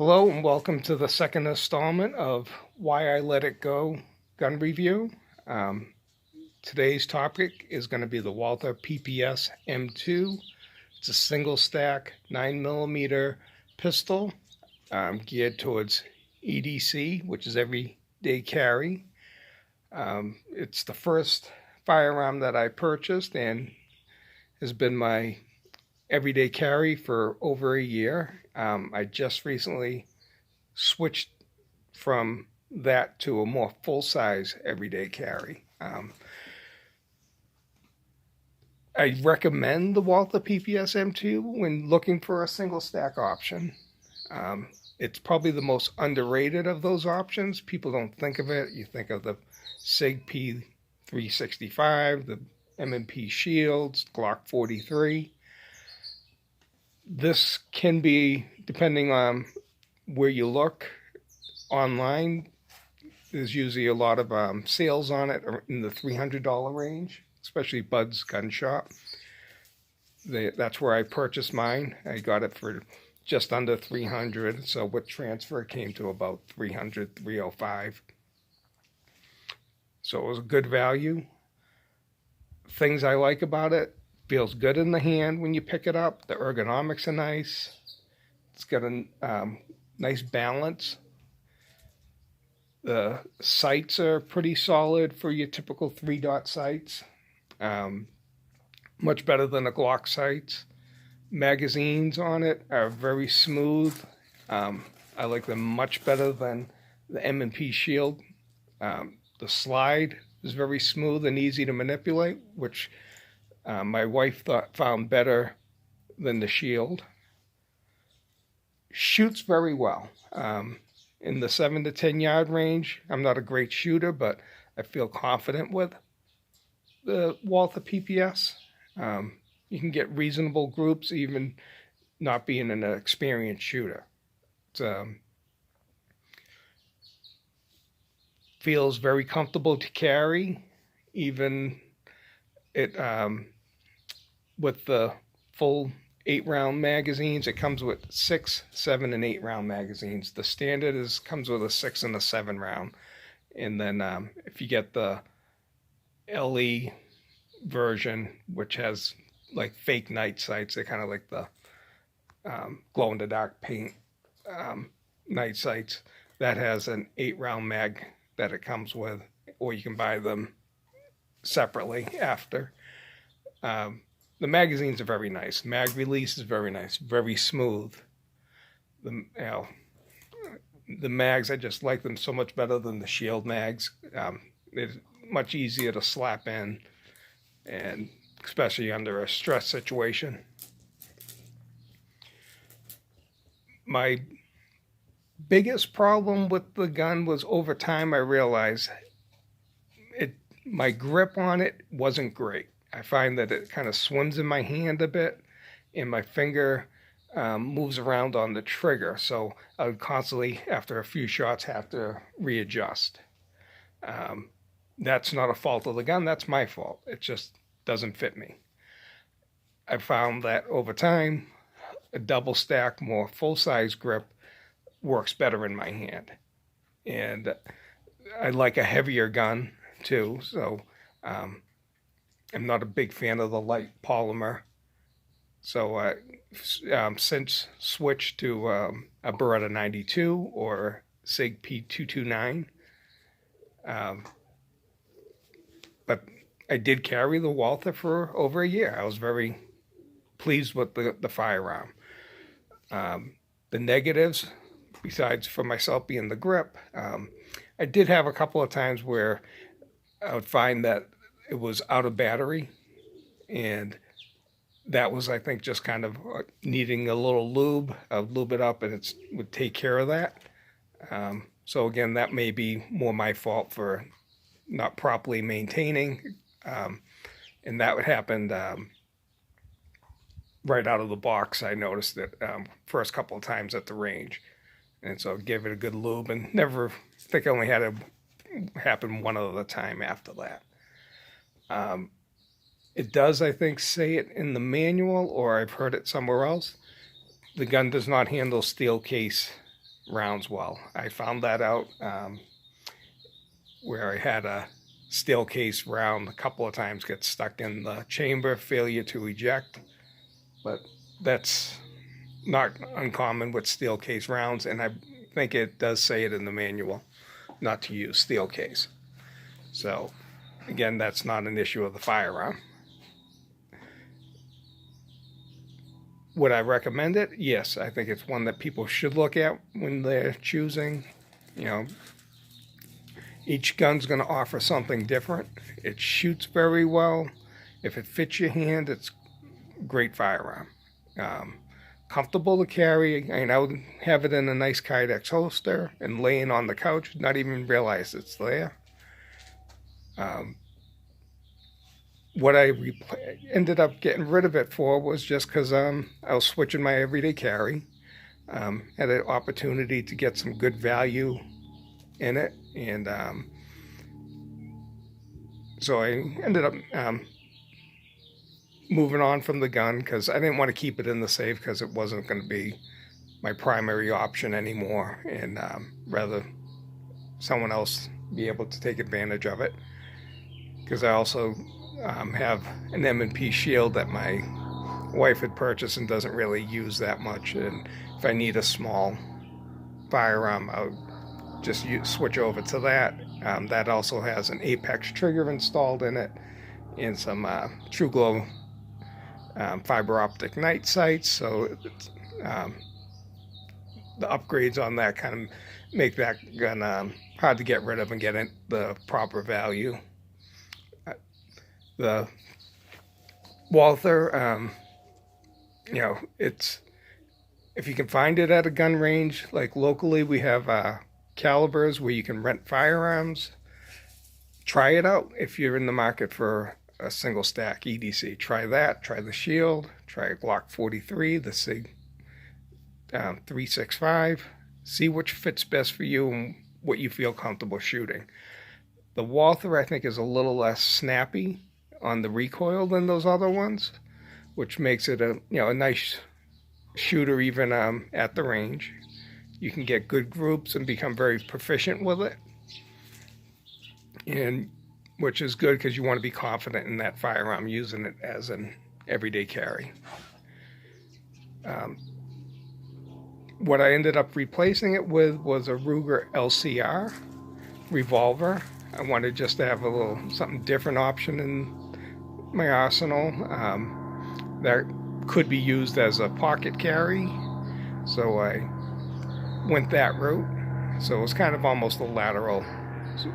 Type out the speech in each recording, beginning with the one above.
Hello and welcome to the second installment of Why I Let It Go gun review. Today's topic is going to be the Walther PPS M2. It's a single stack 9mm pistol geared towards EDC, which is everyday carry. It's the first firearm that I purchased and has been my everyday carry for over a year. I just recently switched from that to a more full-size everyday carry. I recommend the Walther PPS M2 when looking for a single stack option. It's probably the most underrated of those options. People don't think of it. You think of the SIG P365, the M&P Shields, Glock 43. This can be, depending on where you look online, there's usually a lot of sales on it in the $300 range, especially Bud's Gun Shop. That's where I purchased mine. I got it for just under $300, so with transfer it came to about $300, $305. So it was a good value. Things I like about it: feels good in the hand when you pick it up. The ergonomics are nice. It's got a nice balance. The sights are pretty solid for your typical 3-dot sights. Much better than the Glock sights. Magazines on it are very smooth. I like them much better than the M&P Shield. The slide is very smooth and easy to manipulate, which my wife found better than the Shield. Shoots very well. In the 7 to 10 yard range, I'm not a great shooter, but I feel confident with the Walther PPS. You can get reasonable groups even not being an experienced shooter. It feels very comfortable to carry, even it with the full 8-round magazines. It comes with 6, 7, and 8-round magazines. The standard comes with a 6 and a 7-round, and then if you get the LE version, which has like fake night sights, they're kind of like the glow-in-the-dark paint night sights. That has an 8-round mag that it comes with, or you can buy them separately after. The magazines are very nice. Mag release is very nice, very smooth. The mags, I just like them so much better than the Shield mags. It's much easier to slap in, and especially under a stress situation. My biggest problem with the gun was, over time I realized my grip on it wasn't great. I find that it kind of swims in my hand a bit, and my finger moves around on the trigger. So I would constantly, after a few shots, have to readjust. That's not a fault of the gun. That's my fault. It just doesn't fit me. I found that over time, a double stack, more full-size grip works better in my hand. And I like a heavier gun too, so I'm not a big fan of the light polymer. So I since switched to a Beretta 92 or SIG P229. But I did carry the Walther for over a year. I was very pleased with the firearm. The negatives, besides for myself being the grip, I did have a couple of times where I would find that it was out of battery, and that was, I think, just kind of needing a little lube. I'll lube it up and it would take care of that. So again, that may be more my fault for not properly maintaining, and that would happen right out of the box. I noticed it first couple of times at the range, and so I gave it a good lube, and never, I think I only had it happen one other time after that. It does, I think, say it in the manual, or I've heard it somewhere else. The gun does not handle steel case rounds well. I found that out where I had a steel case round a couple of times get stuck in the chamber, failure to eject, but that's not uncommon with steel case rounds, and I think it does say it in the manual not to use steel case. So again, that's not an issue of the firearm. Would I recommend it? Yes, I think it's one that people should look at when they're choosing. You know, each gun's going to offer something different. It shoots very well. If it fits your hand, it's a great firearm. Comfortable to carry. I mean, I would have it in a nice Kydex holster and laying on the couch, not even realize it's there. What I ended up getting rid of it for was just because I was switching my everyday carry. Had an opportunity to get some good value in it, and so I ended up moving on from the gun because I didn't want to keep it in the safe because it wasn't going to be my primary option anymore, and rather someone else be able to take advantage of it. Because I also have an M&P shield that my wife had purchased and doesn't really use that much, and if I need a small firearm, I'll just switch over to that. That also has an Apex trigger installed in it and some True Glow fiber optic night sights, so the upgrades on that kind of make that gun hard to get rid of and get the proper value. The Walther, you know, it's, if you can find it at a gun range, like locally we have calibers where you can rent firearms. Try it out if you're in the market for a single stack EDC. Try that, try the Shield, try a Glock 43, the SIG 365. See which fits best for you and what you feel comfortable shooting. The Walther, I think, is a little less snappy on the recoil than those other ones, which makes it a nice shooter even at the range. You can get good groups and become very proficient with it, and which is good because you want to be confident in that firearm, using it as an everyday carry. What I ended up replacing it with was a Ruger LCR revolver. I wanted just to have a little something different option in my arsenal that could be used as a pocket carry, so I went that route. So it was kind of almost a lateral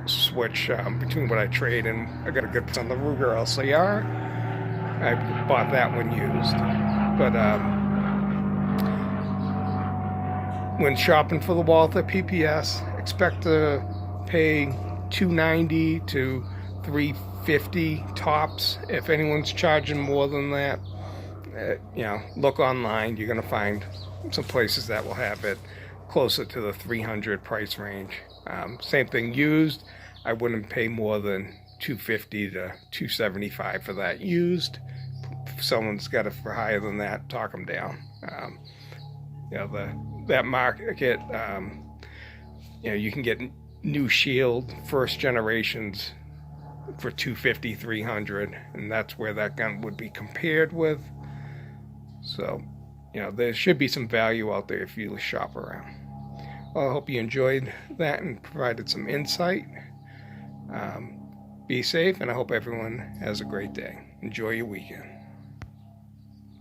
switch between what I trade, and I got a good price on the Ruger LCR. I bought that one used, but when shopping for the Walther PPS, expect to pay $290 to $350 tops. If anyone's charging more than that, look online. You're going to find some places that will have it closer to the $300 price range. Same thing used. I wouldn't pay more than $250 to $275 for that used. If someone's got it for higher than that, talk them down. That market, you can get new Shield first generations for $250, $300, and that's where that gun would be compared with. So, there should be some value out there if you shop around. Well, I hope you enjoyed that and provided some insight. Be safe, and I hope everyone has a great day. Enjoy your weekend.